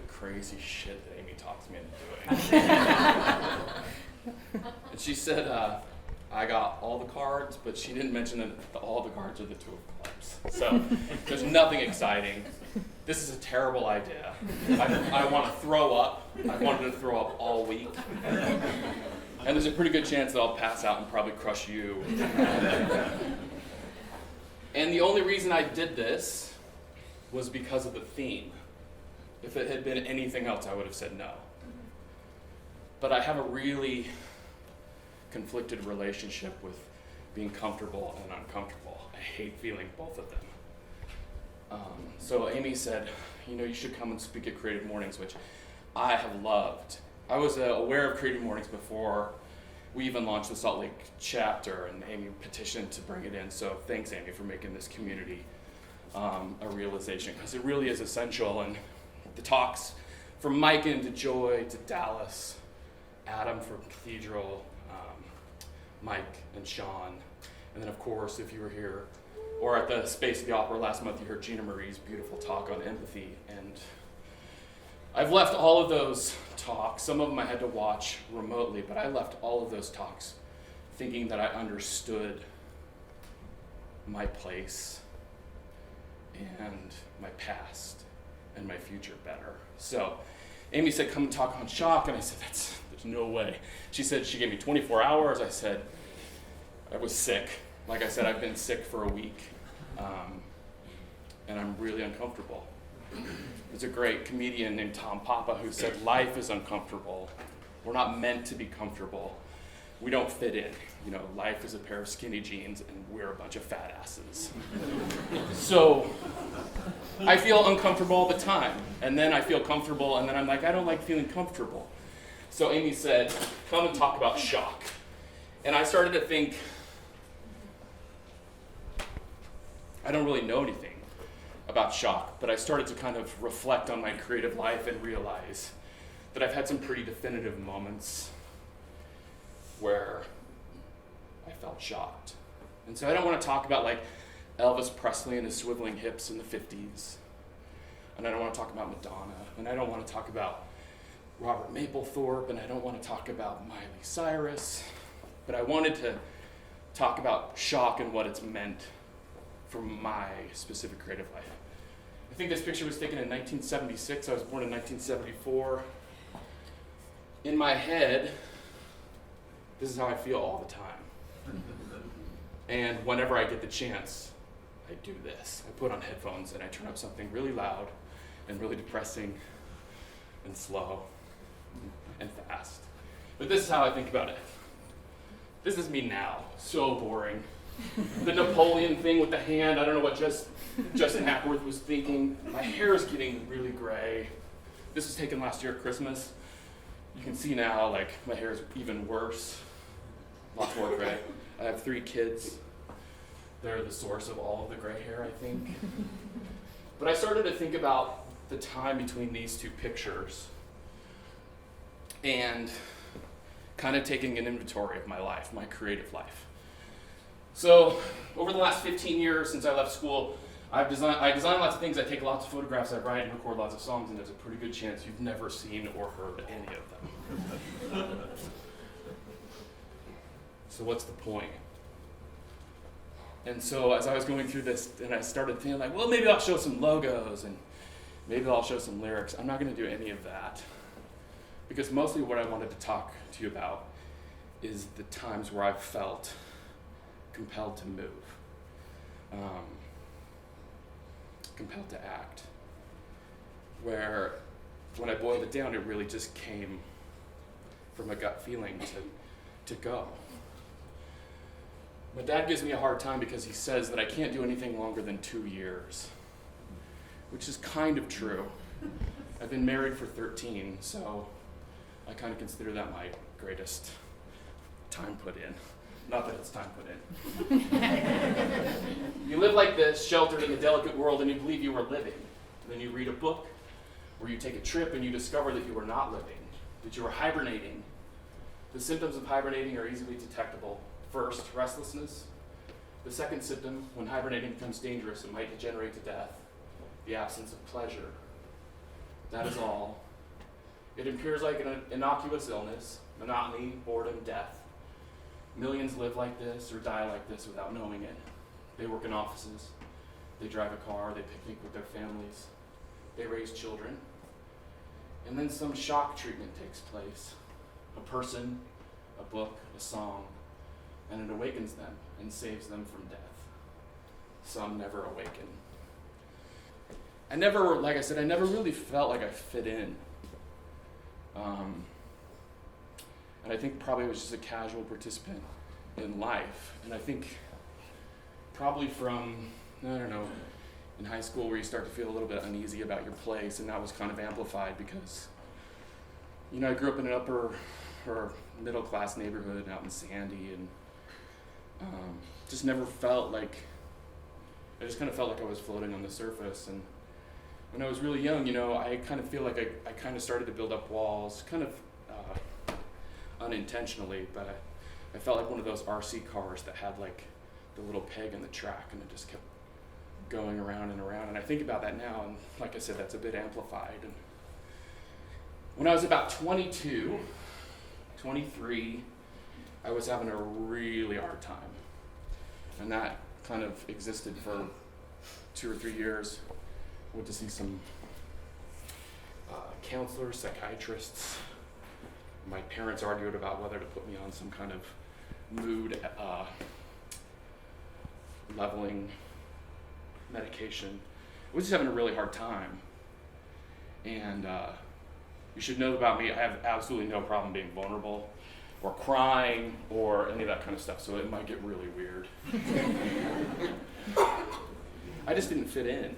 Crazy shit that Amy talks me into doing. And she said, I got all the cards, but she didn't mention that all the cards are the Two of Clubs. So there's nothing exciting. This is a terrible idea. I want to throw up. I wanted to throw up all week. And there's a pretty good chance that I'll pass out and probably crush you. And the only reason I did this was because of the theme. If it had been anything else, I would have said no. But I have a really conflicted relationship with being comfortable and uncomfortable. I hate feeling both of them. So Amy said, you should come and speak at Creative Mornings, which I have loved. I was aware of Creative Mornings before we even launched the Salt Lake chapter, and Amy petitioned to bring it in. So thanks, Amy, for making this community a realization, because it really is essential. And the talks from Micah to Joy to Dallas, Adam from Cathedral, Mike and Sean, and then of course, if you were here or at the Space of the Opera last month, you heard Gina Marie's beautiful talk on empathy. And I've left all of those talks, some of them I had to watch remotely, but I left all of those talks thinking that I understood my place and my past and my future better. So Amy said, come and talk on shock, and I said, there's no way. She said she gave me 24 hours. I said, I was sick. Like I said, I've been sick for a week, and I'm really uncomfortable. There's a great comedian named Tom Papa who said, life is uncomfortable. We're not meant to be comfortable. We don't fit in. Life is a pair of skinny jeans, and we're a bunch of fat asses. So I feel uncomfortable all the time, and then I feel comfortable, and then I'm like, I don't like feeling comfortable. So Amy said, come and talk about shock. And I started to think, I don't really know anything about shock, but I started to kind of reflect on my creative life and realize that I've had some pretty definitive moments where I felt shocked. And so I don't want to talk about like Elvis Presley and his swiveling hips in the 50s. And I don't want to talk about Madonna. And I don't want to talk about Robert Mapplethorpe. And I don't want to talk about Miley Cyrus. But I wanted to talk about shock and what it's meant for my specific creative life. I think this picture was taken in 1976. I was born in 1974. In my head, this is how I feel all the time. And whenever I get the chance, I do this. I put on headphones and I turn up something really loud and really depressing and slow and fast. But this is how I think about it. This is me now. So boring. The Napoleon thing with the hand, I don't know what Justin Hackworth was thinking. My hair is getting really gray. This was taken last year at Christmas. You can see now, like, my hair is even worse. Lots more gray. I have 3 kids. They're the source of all of the gray hair, I think. But I started to think about the time between these 2 pictures and kind of taking an inventory of my life, my creative life. So over the last 15 years since I left school, I design lots of things. I take lots of photographs, I write and record lots of songs, and there's a pretty good chance you've never seen or heard any of them. So what's the point? And so as I was going through this, and I started thinking like, well, maybe I'll show some logos and maybe I'll show some lyrics. I'm not going to do any of that, because mostly what I wanted to talk to you about is the times where I've felt compelled to move, compelled to act, where when I boiled it down, it really just came from a gut feeling to go. My dad gives me a hard time because he says that I can't do anything longer than 2 years. which is kind of true. I've been married for 13, so I kind of consider that my greatest time put in. Not that it's time put in. You live like this, sheltered in a delicate world, and you believe you are living. And then you read a book, or you take a trip and you discover that you are not living, that you are hibernating. The symptoms of hibernating are easily detectable. First, restlessness. The second symptom, when hibernating becomes dangerous, it might degenerate to death. The absence of pleasure. That is all. It appears like an innocuous illness, monotony, boredom, death. Millions live like this or die like this without knowing it. They work in offices. They drive a car. They picnic with their families. They raise children. And then some shock treatment takes place. A person, a book, a song, and it awakens them and saves them from death. Some never awaken. Like I said, I never really felt like I fit in. And I think probably I was just a casual participant in life. And I think probably from, in high school where you start to feel a little bit uneasy about your place, and that was kind of amplified because, I grew up in an upper or middle class neighborhood out in Sandy, and just never felt like, I just kind of felt like I was floating on the surface. And when I was really young, I kind of feel like I kind of started to build up walls, kind of unintentionally, but I felt like one of those RC cars that had like the little peg in the track, and it just kept going around and around. And I think about that now, and like I said, that's a bit amplified. And when I was about 22, 23, I was having a really hard time. And that kind of existed for 2 or 3 years. Went to see some counselors, psychiatrists. My parents argued about whether to put me on some kind of mood leveling medication. I was just having a really hard time. And you should know about me, I have absolutely no problem being vulnerable or crying or any of that kind of stuff, so it might get really weird. I just didn't fit in.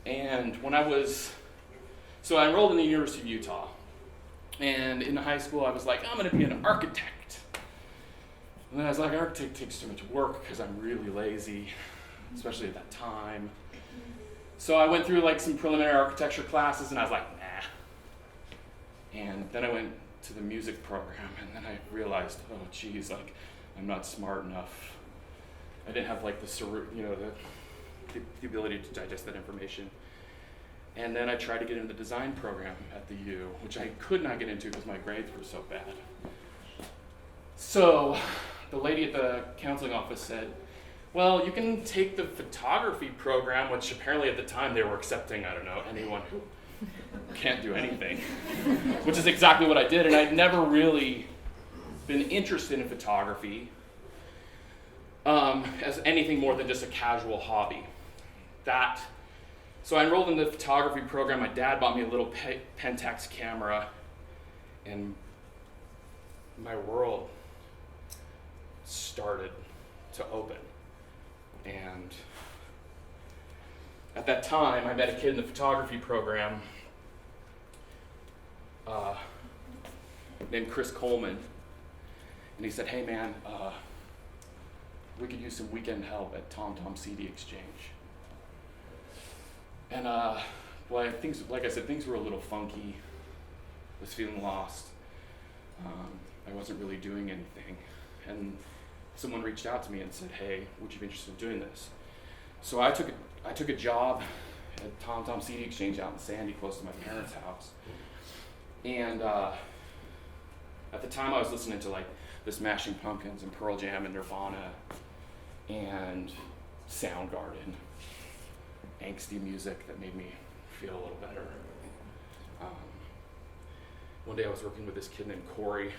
And when I enrolled in the University of Utah. And in high school, I was like, I'm going to be an architect. And then I was like, architect takes too much work because I'm really lazy, especially at that time. So I went through like some preliminary architecture classes, and I was like, nah. And then I went to the music program, and then I realized, oh geez, like I'm not smart enough. I didn't have like the ability to digest that information. And then I tried to get into the design program at the U, which I could not get into because my grades were so bad. So the lady at the counseling office said, well, you can take the photography program, which apparently at the time they were accepting, anyone who can't do anything, which is exactly what I did. And I'd never really been interested in photography as anything more than just a casual hobby. So I enrolled in the photography program. My dad bought me a little Pentax camera, and my world started to open. And at that time, I met a kid in the photography program named Chris Coleman. And he said, hey man, we could use some weekend help at TomTom CD Exchange. And like I said, things were a little funky. I was feeling lost. I wasn't really doing anything. And someone reached out to me and said, hey, would you be interested in doing this? So I took a job at TomTom CD Exchange out in Sandy, close to my parents' house. And at the time I was listening to like the Smashing Pumpkins and Pearl Jam and Nirvana and Soundgarden. Angsty music that made me feel a little better. One day I was working with this kid named Corey,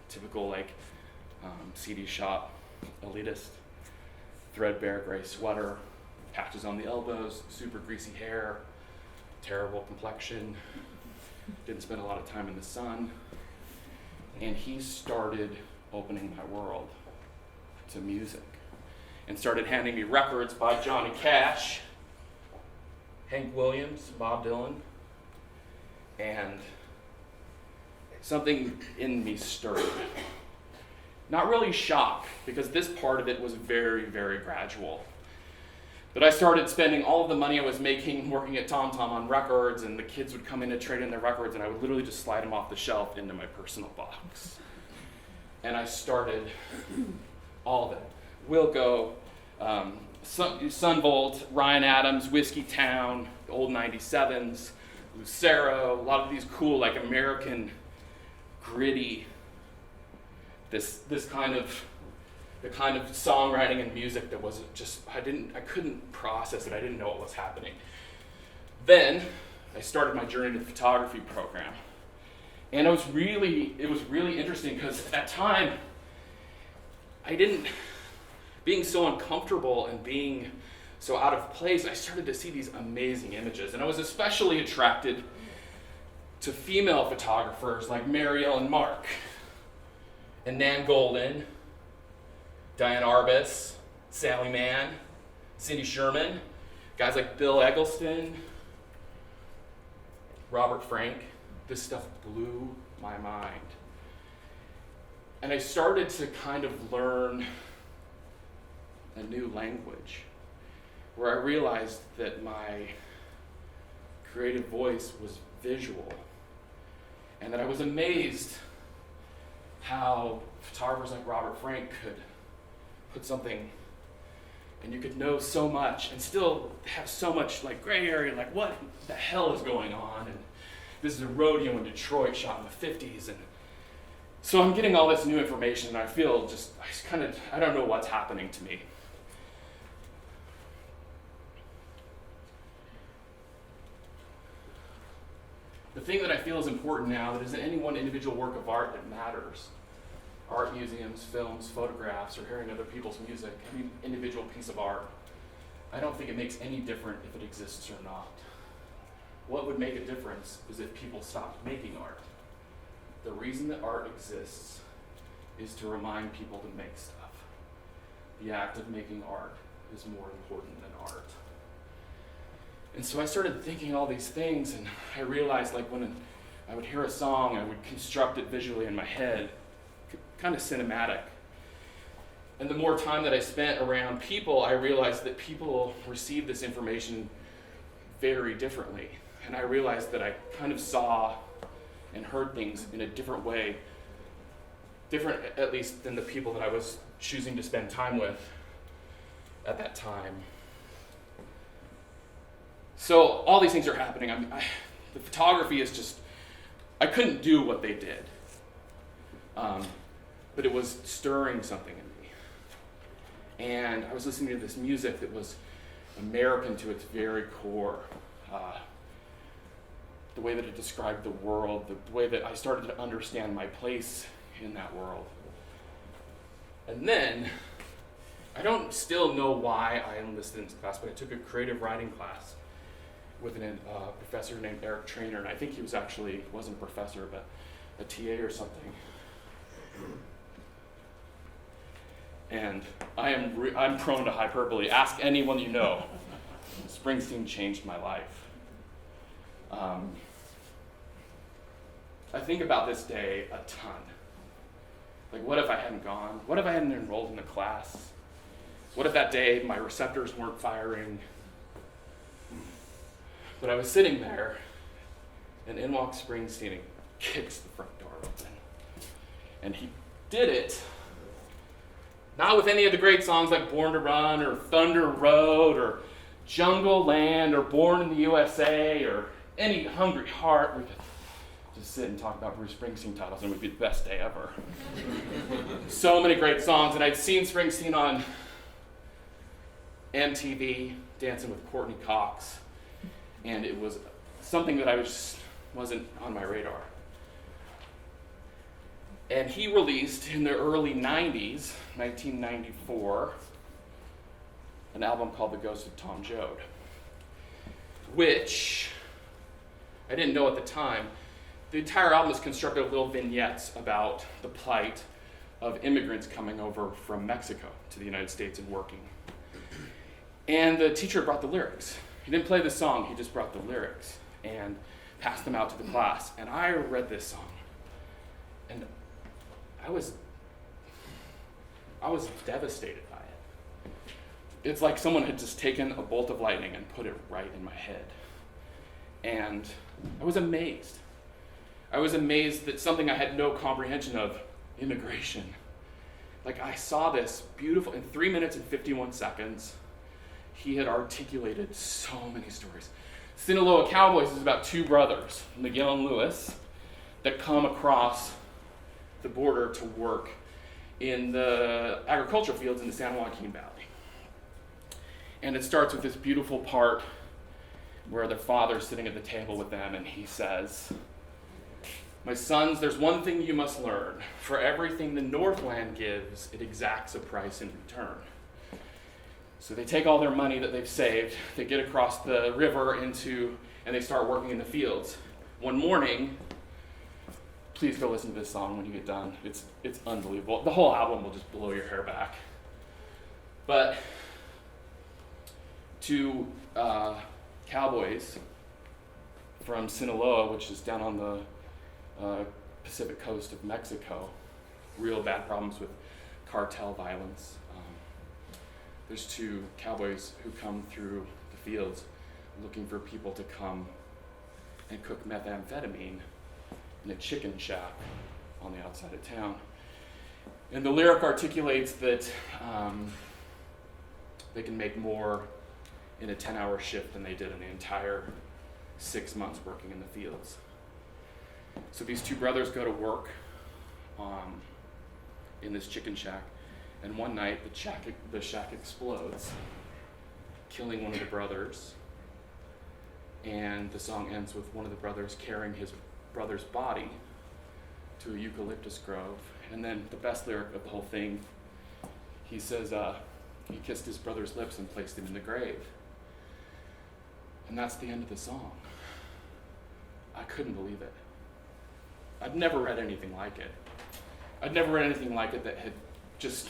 typical CD shop elitist, threadbare gray sweater, patches on the elbows, super greasy hair, terrible complexion, didn't spend a lot of time in the sun, and he started opening my world to music and started handing me records by Johnny Cash Hank Williams, Bob Dylan, and something in me stirred. Not really shock, because this part of it was very, very gradual. But I started spending all of the money I was making working at TomTom on records, and the kids would come in to trade in their records, and I would literally just slide them off the shelf into my personal box. And I started all of it. Wilco, Sunvolt, Ryan Adams, Whiskey Town, the old 97s, Lucero, a lot of these cool, like American, gritty, this kind of, the kind of songwriting and music that was just, I couldn't process it. I didn't know what was happening. Then I started my journey to the photography program. And it was really interesting because at that time, being so uncomfortable and being so out of place, I started to see these amazing images. And I was especially attracted to female photographers like Marielle and Mark, and Nan Golden, Diane Arbus, Sally Mann, Cindy Sherman, guys like Bill Eggleston, Robert Frank. This stuff blew my mind. And I started to kind of learn a new language where I realized that my creative voice was visual, and that I was amazed how photographers like Robert Frank could put something, and you could know so much and still have so much like gray area, like what the hell is going on? And this is a rodeo in Detroit shot in the 50s, and so I'm getting all this new information, and I feel I don't know what's happening to me. The thing that I feel is important now, that isn't any one individual work of art that matters. Art museums, films, photographs, or hearing other people's music, any individual piece of art. I don't think it makes any difference if it exists or not. What would make a difference is if people stopped making art. The reason that art exists is to remind people to make stuff. The act of making art is more important than art. And so I started thinking all these things, and I realized like when I would hear a song, I would construct it visually in my head, kind of cinematic. And the more time that I spent around people, I realized that people receive this information very differently. And I realized that I kind of saw and heard things in a different way, different at least than the people that I was choosing to spend time with at that time. So all these things are happening. The photography is just, I couldn't do what they did. But it was stirring something in me. And I was listening to this music that was American to its very core. The way that it described the world, the way that I started to understand my place in that world. And then, I don't still know why I enlisted in this class, but I took a creative writing class with a professor named Eric Trainer, and I think he wasn't a professor, but a TA or something. And I'm prone to hyperbole. Ask anyone you know. Springsteen changed my life. I think about this day a ton. Like, what if I hadn't gone? What if I hadn't enrolled in the class? What if that day my receptors weren't firing? But I was sitting there, and in walks Springsteen and kicks the front door open. And he did it, not with any of the great songs like Born to Run or Thunder Road or Jungle Land or Born in the USA or any Hungry Heart. We could just sit and talk about Bruce Springsteen titles, and it would be the best day ever. So many great songs, and I'd seen Springsteen on MTV, Dancing with Courtney Cox, and it was something that wasn't on my radar. And he released in the early 90s, 1994, an album called The Ghost of Tom Joad, which I didn't know at the time. The entire album is constructed of little vignettes about the plight of immigrants coming over from Mexico to the United States and working. And the teacher brought the lyrics, He didn't play the song, he just brought the lyrics and passed them out to the class. And I read this song, and I was devastated by it. It's like someone had just taken a bolt of lightning and put it right in my head. And I was amazed. I was amazed that something I had no comprehension of, immigration. Like, I saw this beautiful, in 3 minutes and 51 seconds, he had articulated so many stories. Sinaloa Cowboys is about two brothers, Miguel and Lewis, that come across the border to work in the agricultural fields in the San Joaquin Valley. And it starts with this beautiful part where their father's sitting at the table with them, and he says, "My sons, there's one thing you must learn. For everything the Northland gives, it exacts a price in return." So they take all their money that they've saved, they get across the river and they start working in the fields. One morning, please go listen to this song when you get done. It's unbelievable. The whole album will just blow your hair back. But two cowboys from Sinaloa, which is down on the Pacific coast of Mexico, real bad problems with cartel violence. There's two cowboys who come through the fields looking for people to come and cook methamphetamine in a chicken shack on the outside of town. And the lyric articulates that they can make more in a 10-hour shift than they did in the entire 6 months working in the fields. So these two brothers go to work in this chicken shack, and one night the shack explodes, killing one of the brothers, and the song ends with one of the brothers carrying his brother's body to a eucalyptus grove. And then the best lyric of the whole thing, he says he kissed his brother's lips and placed him in the grave. And that's the end of the song. I couldn't believe it. I'd never read anything like it. I'd never read anything like it that had just,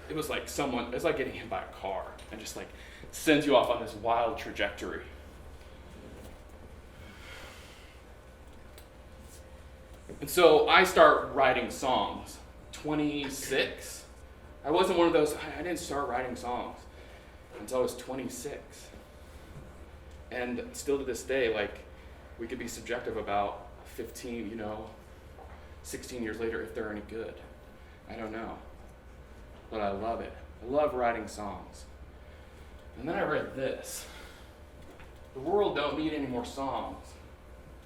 it was like getting hit by a car and just like sends you off on this wild trajectory. And so I start writing songs. 26. I wasn't one of those, I didn't start writing songs until I was 26. And still to this day, like, we could be subjective about 15, 16 years later if they're any good. I don't know. But I love it. I love writing songs. And then I read this. The world don't need any more songs.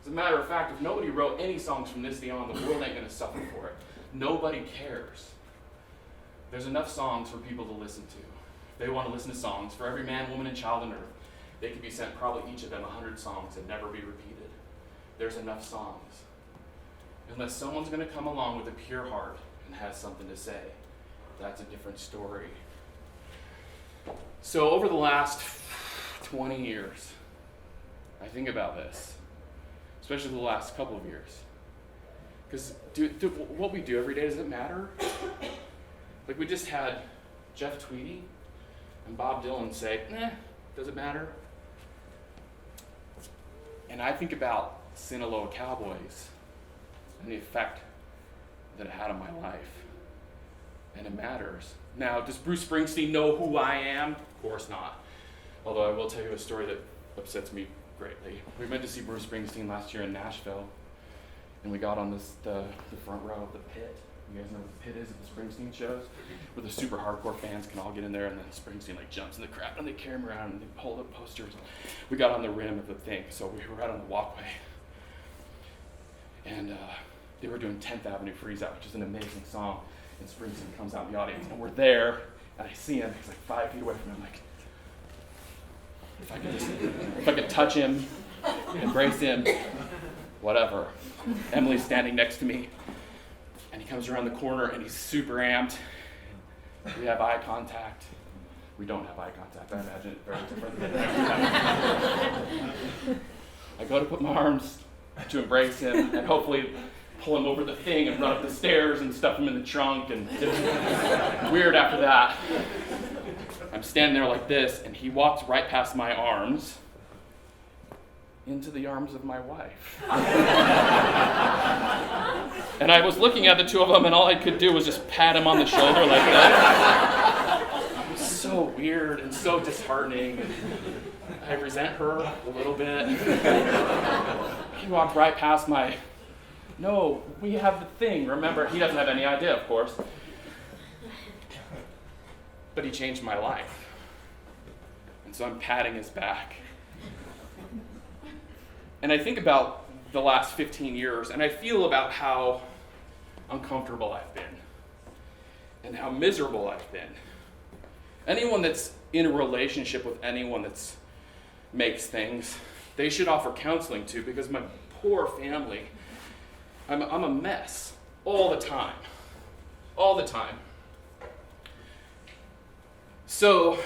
As a matter of fact, if nobody wrote any songs from this day on, the world ain't going to suffer for it. Nobody cares. There's enough songs for people to listen to. If they want to listen to songs, for every man, woman, and child on earth, they could be sent probably each of them 100 songs and never be repeated. There's enough songs. Unless someone's going to come along with a pure heart and has something to say, that's a different story. So over the last 20 years, I think about this, especially the last couple of years. Because what we do every day, does it matter? Like, we just had Jeff Tweedy and Bob Dylan say, does it matter? And I think about Sinaloa Cowboys and the effect that it had on my life. And it matters. Now, does Bruce Springsteen know who I am? Of course not. Although I will tell you a story that upsets me greatly. We went to see Bruce Springsteen last year in Nashville, and we got on the front row of the pit. You guys know what the pit is at the Springsteen shows? Where the super hardcore fans can all get in there, and then Springsteen jumps in the crowd, and they carry him around, and they hold up posters. We got on the rim of the thing, so we were right on the walkway. And they were doing 10th Avenue Freeze Out, which is an amazing song. And Springsteen comes out in the audience, and we're there, and I see him. He's 5 feet away from me. I'm like, if I could touch him, embrace him, whatever. Emily's standing next to me, and he comes around the corner, and he's super amped. We have eye contact. We don't have eye contact. I imagine it very different. I go to put my arms to embrace him, and hopefully pull him over the thing and run up the stairs and stuff him in the trunk, and it was weird after that. I'm standing there like this, and he walked right past my arms into the arms of my wife. And I was looking at the two of them, and all I could do was just pat him on the shoulder like that. It was so weird and so disheartening. I resent her a little bit. He walked right past my, no, we have the thing. Remember, he doesn't have any idea, of course. But he changed my life. And so I'm patting his back. And I think about the last 15 years, and I feel about how uncomfortable I've been and how miserable I've been. Anyone that's in a relationship with anyone that's makes things, they should offer counseling to, because my poor family, I'm a mess all the time. All the time. So,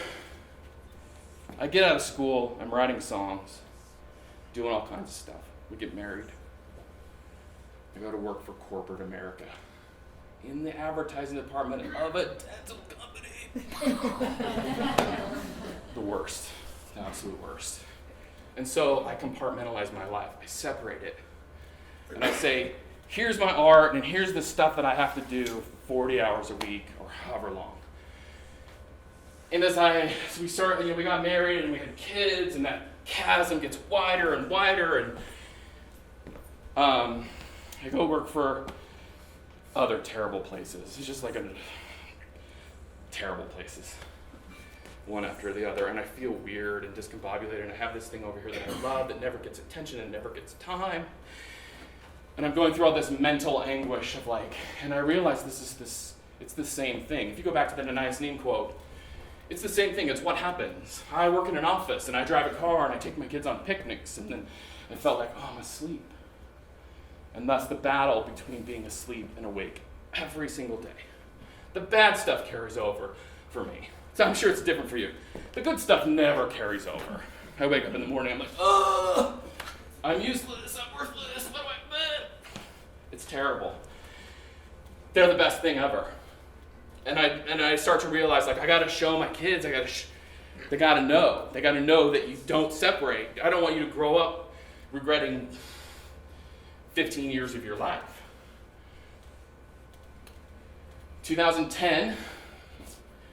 I get out of school, I'm writing songs, doing all kinds of stuff. We get married. I go to work for corporate America in the advertising department of a dental company. The worst. The absolute worst. And so I compartmentalize my life. I separate it. And I say, here's my art, and here's the stuff that I have to do 40 hours a week or however long. And we got married and we had kids, and that chasm gets wider and wider, and I go work for other terrible places. It's just like terrible places, one after the other, and I feel weird and discombobulated, and I have this thing over here that I love that never gets attention and never gets time, and I'm going through all this mental anguish of and I realize it's the same thing. If you go back to the Anais Nin quote, it's the same thing. It's what happens. I work in an office, and I drive a car, and I take my kids on picnics, and then I felt like, I'm asleep. And thus the battle between being asleep and awake every single day. The bad stuff carries over for me. So I'm sure it's different for you. The good stuff never carries over. I wake up in the morning, I'm like, I'm useless, I'm worthless, what do I do? It's terrible. They're the best thing ever. And I start to realize, I gotta show my kids, they gotta know. They gotta know that you don't separate. I don't want you to grow up regretting 15 years of your life. 2010,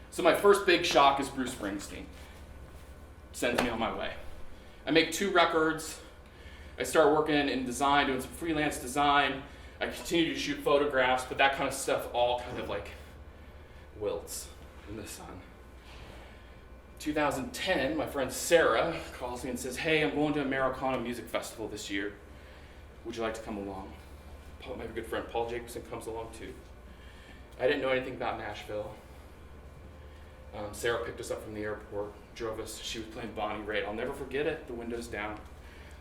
so my first big shock is Bruce Springsteen. Sends me on my way. I make 2 records. I start working in design, doing some freelance design. I continue to shoot photographs, but that kind of stuff all kind of wilts in the sun. 2010, my friend Sarah calls me and says, hey, I'm going to Americana Music Festival this year. Would you like to come along? My good friend Paul Jacobson comes along too. I didn't know anything about Nashville. Sarah picked us up from the airport, drove us. She was playing Bonnie Raitt. I'll never forget it. The windows down.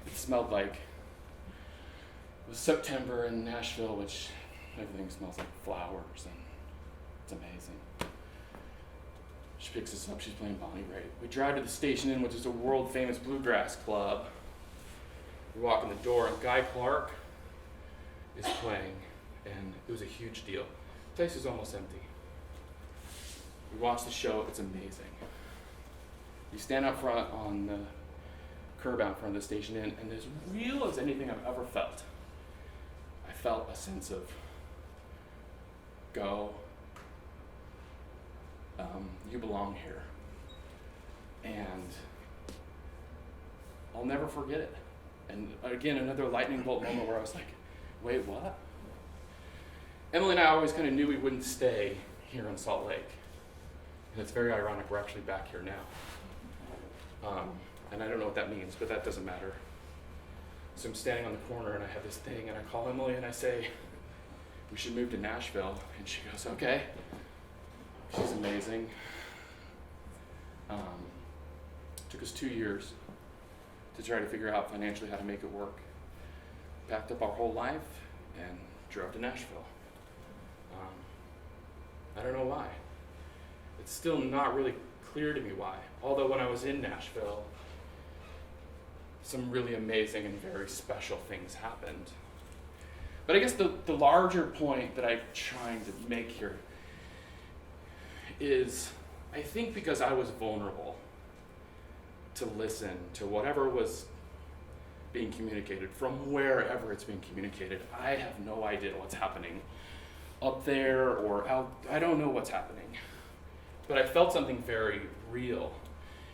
It smelled like, it was September in Nashville, which everything smells like flowers, and it's amazing. She picks us up, she's playing Bonnie Raitt. We drive to the Station Inn, which is a world famous bluegrass club. We walk in the door, and Guy Clark is playing, and it was a huge deal. The place is almost empty. We watch the show, it's amazing. You stand up front on the curb out front of the Station Inn, and as real as anything I've ever felt, I felt a sense of go. You belong here. And I'll never forget it. And again, another lightning bolt moment where I was like, wait, what? Emily and I always kind of knew we wouldn't stay here in Salt Lake. And it's very ironic, we're actually back here now. And I don't know what that means, but that doesn't matter. So I'm standing on the corner and I have this thing, and I call Emily and I say, we should move to Nashville. And she goes, okay. She's amazing. Took us 2 years to try to figure out financially how to make it work. Packed up our whole life and drove to Nashville. I don't know why. It's still not really clear to me why. Although when I was in Nashville, some really amazing and very special things happened. But I guess the larger point that I'm trying to make here is I think because I was vulnerable to listen to whatever was being communicated from wherever it's being communicated. I have no idea what's happening up there or out. I don't know what's happening. But I felt something very real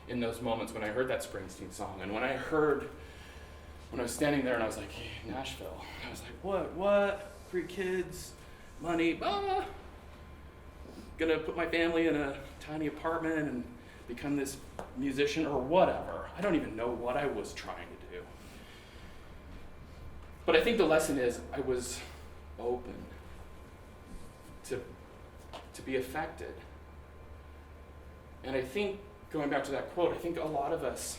in those moments when I heard that Springsteen song. And when I was standing there and I was like, hey, Nashville. I was like, what? 3 kids, money, gonna put my family in a tiny apartment and become this musician or whatever. I don't even know what I was trying to do. But I think the lesson is I was open to be affected. And I think, going back to that quote, I think a lot of us,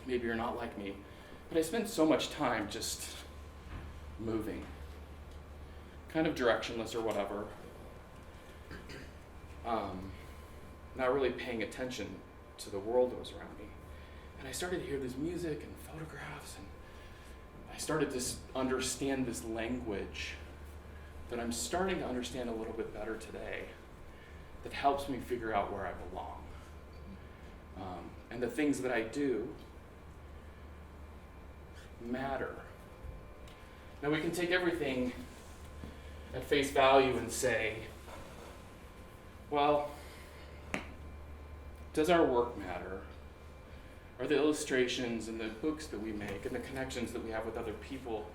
maybe you're not like me, but I spend so much time just moving, kind of directionless or whatever, not really paying attention to the world that was around me. And I started to hear this music and photographs, and I started to understand this language that I'm starting to understand a little bit better today that helps me figure out where I belong. And the things that I do matter. Now we can take everything at face value and say, well, does our work matter? Are the illustrations and the books that we make and the connections that we have with other people,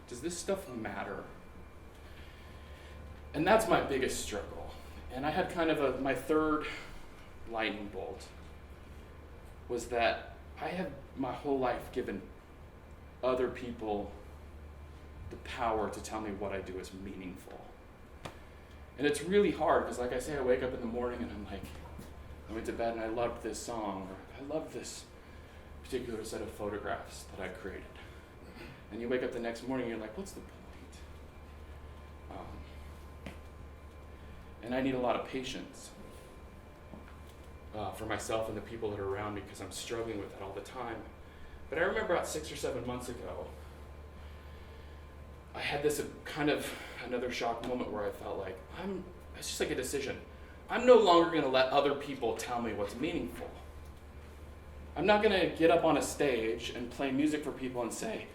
does this stuff matter? And that's my biggest struggle. And I had kind of my third lightning bolt was that I had my whole life given other people the power to tell me what I do is meaningful. And it's really hard because, like I say, I wake up in the morning and I'm like, I went to bed and I loved this song, or I loved this particular set of photographs that I created. And you wake up the next morning and you're like, what's the point? And I need a lot of patience for myself and the people that are around me because I'm struggling with that all the time. But I remember about 6 or 7 months ago, I had this kind of another shock moment where I felt like it's just like a decision. I'm no longer going to let other people tell me what's meaningful. I'm not going to get up on a stage and play music for people and say,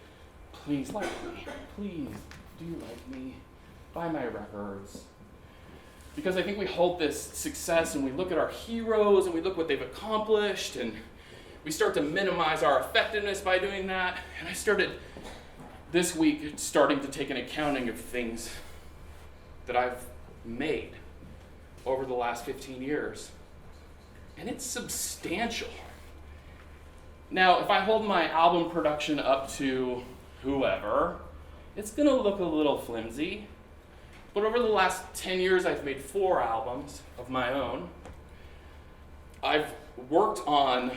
please like me, please do like me, buy my records. Because I think we hold this success and we look at our heroes and we look what they've accomplished and we start to minimize our effectiveness by doing that. And I started this week starting to take an accounting of things that I've made over the last 15 years. And it's substantial. Now, if I hold my album production up to whoever, it's going to look a little flimsy. But over the last 10 years, I've made 4 albums of my own. I've worked on,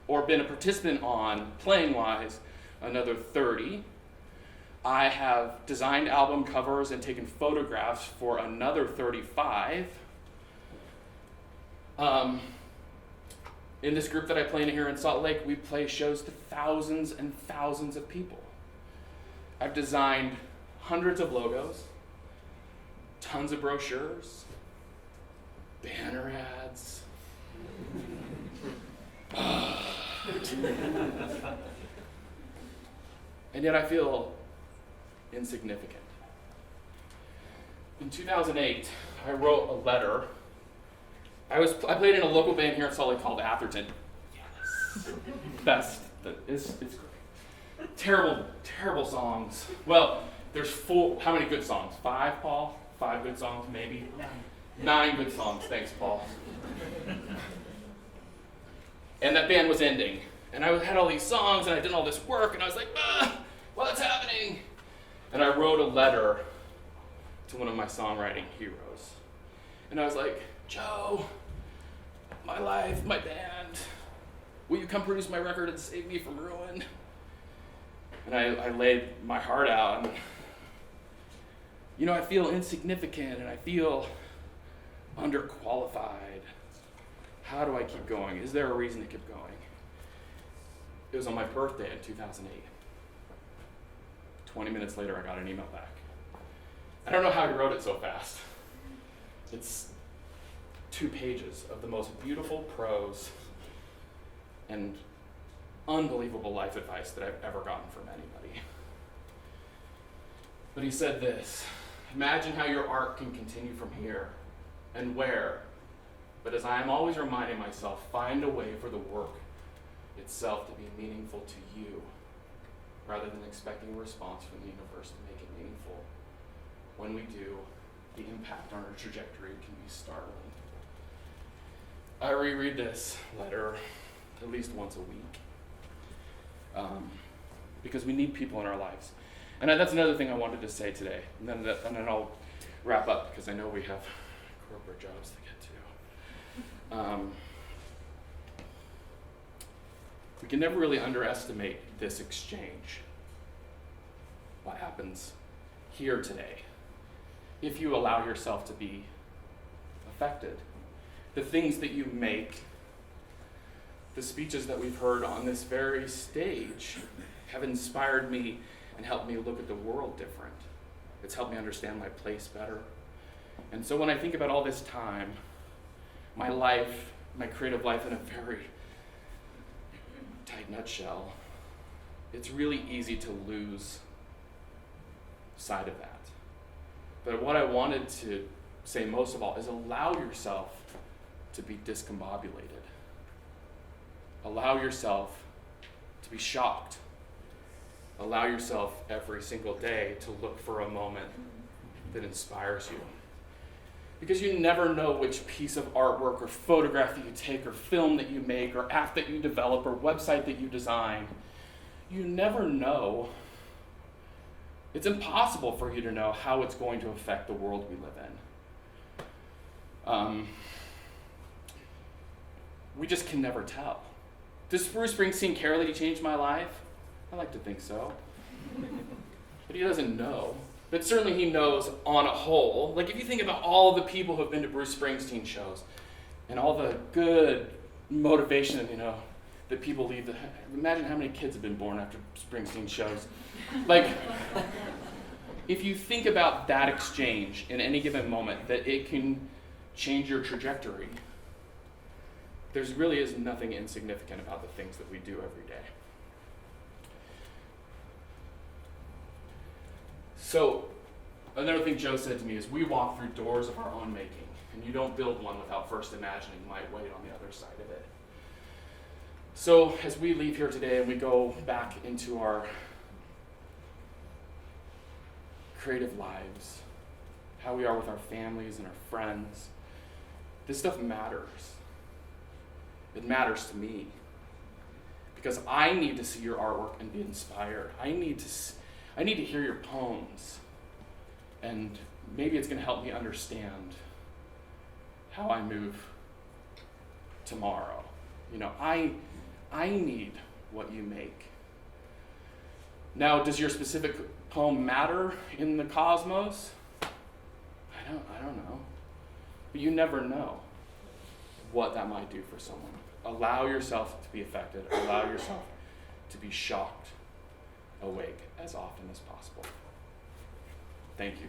or been a participant on, playing-wise, another 30. I have designed album covers and taken photographs for another 35. In this group that I play in here in Salt Lake, we play shows to thousands and thousands of people. I've designed hundreds of logos, tons of brochures, banner ads. And yet I feel insignificant. In 2008, I wrote a letter. I played in a local band here in Salt Lake called Atherton. Yes. Best. It's great. Terrible songs. Well, there's 4, how many good songs? 5, Paul? 5 good songs, maybe? 9 good songs, thanks, Paul. And that band was ending. And I had all these songs, and I did all this work, and I was like, what's happening? And I wrote a letter to one of my songwriting heroes. And I was like, Joe, my life, my band, will you come produce my record and save me from ruin? And I laid my heart out, and I feel insignificant and I feel underqualified. How do I keep going? Is there a reason to keep going? It was on my birthday in 2008. 20 minutes later, I got an email back. I don't know how he wrote it so fast. It's 2 pages of the most beautiful prose and unbelievable life advice that I've ever gotten from anybody. But he said this: imagine how your art can continue from here and where. But as I am always reminding myself, find a way for the work itself to be meaningful to you, rather than expecting a response from the universe to make it meaningful. When we do, the impact on our trajectory can be startling. I reread this letter at least once a week, because we need people in our lives. And that's another thing I wanted to say today. And then I'll wrap up, because I know we have corporate jobs to get to. We can never really underestimate this exchange, what happens here today, if you allow yourself to be affected. The things that you make, the speeches that we've heard on this very stage, have inspired me and helped me look at the world different. It's helped me understand my place better. And so when I think about all this time, my life, my creative life in a very tight nutshell, it's really easy to lose sight of that. But what I wanted to say most of all is allow yourself to be discombobulated. Allow yourself to be shocked. Allow yourself every single day to look for a moment that inspires you. Because you never know which piece of artwork or photograph that you take or film that you make or app that you develop or website that you design. You never know. It's impossible for you to know how it's going to affect the world we live in. We just can never tell. Does Bruce Springsteen care that he changed my life? I like to think so. But he doesn't know. But certainly he knows on a whole. Like if you think about all the people who have been to Bruce Springsteen shows and all the good motivation, that people leave. Imagine how many kids have been born after Springsteen shows. Like, if you think about that exchange in any given moment, that it can change your trajectory, there really is nothing insignificant about the things that we do every day. So, another thing Joe said to me is we walk through doors of our own making, and you don't build one without first imagining my weight on the other side of it. So, as we leave here today and we go back into our creative lives, how we are with our families and our friends, this stuff matters. It matters to me. Because I need to see your artwork and be inspired. I need to hear your poems. And maybe it's going to help me understand how I move tomorrow. I need what you make. Now, does your specific poem matter in the cosmos? I don't know. But you never know what that might do for someone. Allow yourself to be affected. Allow yourself to be shocked, awake as often as possible. Thank you.